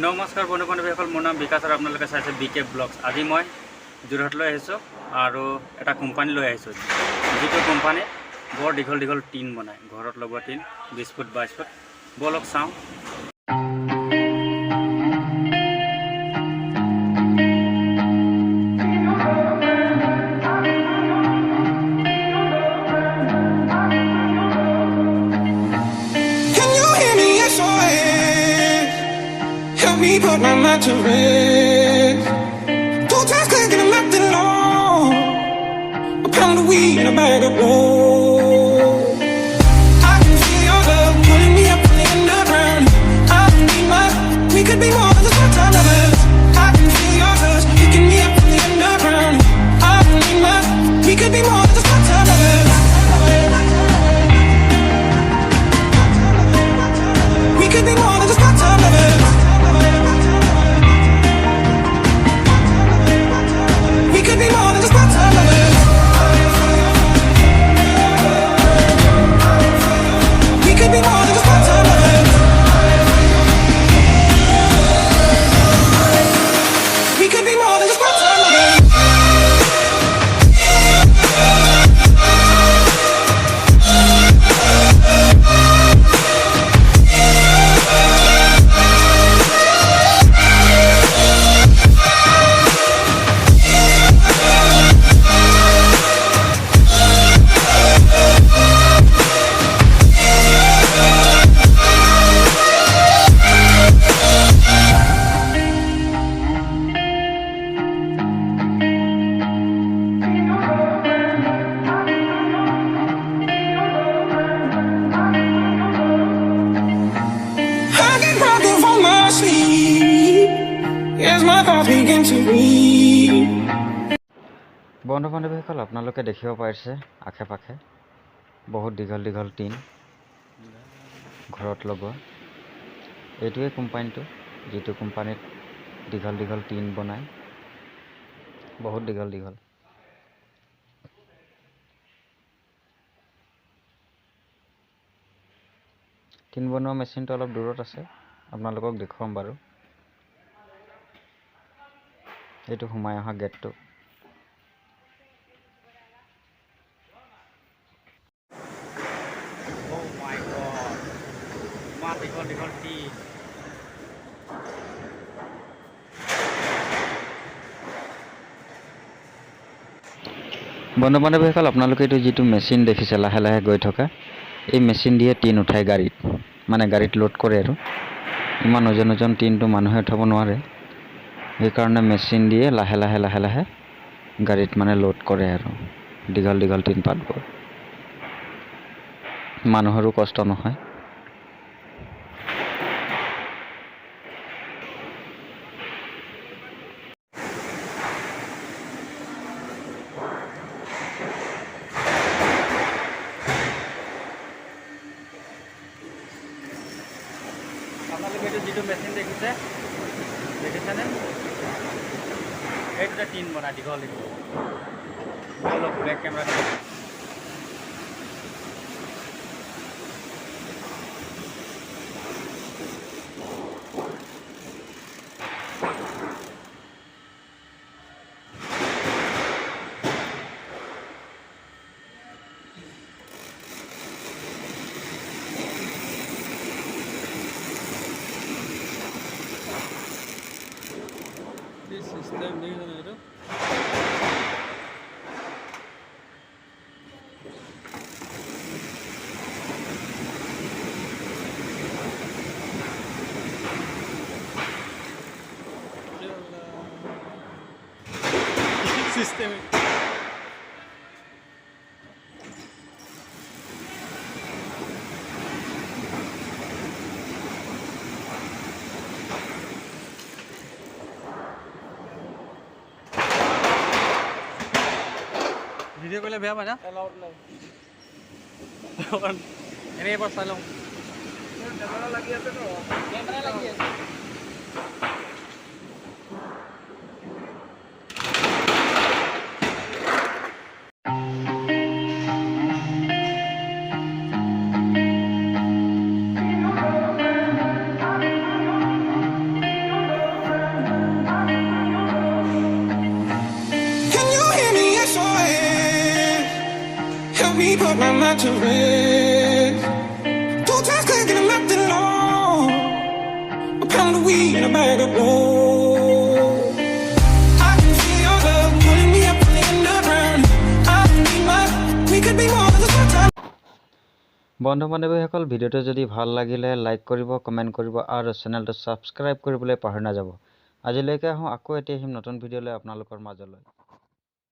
নমস্কাৰ বন্ধু বান্ধৱীসকল, মোৰ নাম বিকাশ আৰু আপোনালোকে চাইছে বিকে ব্লগছ। আজি মই যোৰহাটলৈ আহিছোঁ আৰু এটা কোম্পানী লৈ আহিছোঁ, যিটো কোম্পানীত বৰ দীঘল দীঘল টিন বনায়, ঘৰত লগোৱা টিন 20 ফুট 22 ফুট। ব'লক চাওঁ। Me put my mind to rest. 2 times clicking, I'm nothing long. A pound of weed and a bag of blow. I can feel your love pulling me up from the underground. I don't need much. We could be more than just part-time lovers. I can feel your touch picking me up from the underground. I don't need much. We could be more than just part-time lovers. We could be more than just part-time lovers. We could be more than just part-time lovers. We could be more than just part-time lovers. We could be more than just part-time lovers. বন্ধু বান্ধৱীসকল, আপোনালোকে দেখিব পাৰিছে আশে পাশে বহুত দীঘল দীঘল tin ঘৰত লগোৱা। এইটোৱে কোম্পানীটো, যিটো কোম্পানীত দীঘল দীঘল টিন বনায়, বহুত দীঘল দীঘল। টিন বনোৱা মেচিনটো অলপ দূৰত আছে, আপোনালোকক দেখুৱাম বাৰু। এইটো সোমাই অহা গেটটো। দীঘল দীঘল টিন। বন্ধু বান্ধৱীসকল, আপোনালোকে এইটো যিটো মেচিন দেখিছে লাহে লাহে গৈ থকা, এই মেচিন দিয়ে টিন উঠায় গাড়ীত, মানে গাড়ীত লোড কৰে। আৰু ইমান ওজন ওজন টিনটো মানুহে উঠাব নোৱাৰে, সেইকাৰণে মেচিন দিয়ে লাহে লাহে লাহে লাহে গাড়ীত মানে লোড কৰে। আৰু দীঘল দীঘল টিন পাতবোৰ, মানুহৰো কষ্ট নহয়। আপোনালোকে এইটো যিটো মেচিন দেখিছেনে? এইটোতে টিন বনায় দীঘল দীঘল। অলপ বেক কেমেৰা system দেখিছেনে এইটো? System ভিডিঅ' কৰিলে বেয়া পায় না? এলাউড নাই। এনেই এবাৰ চাই লওঁ। কেমেৰা লাগি আছে ন? কেমেৰা লাগি আছে। help me put my mind to rest. 2 times clicking, I'm not alone. A pound of weed and a bag of blow. I can feel your love pulling me up from the underground. I don't need much. We could be more than just time. বন্ধু বান্ধৱীসকল ভিডিঅ'টো যদি ভাল লাগিলে like কৰিব comment কৰিব আৰু চেনেলটো subscribe কৰিবলৈ পাহৰি নাযাব আজিলৈকে আহোঁ আকৌ এটি আহিম নতুন ভিডিঅ'লৈ আপোনালোকৰ মাজলৈ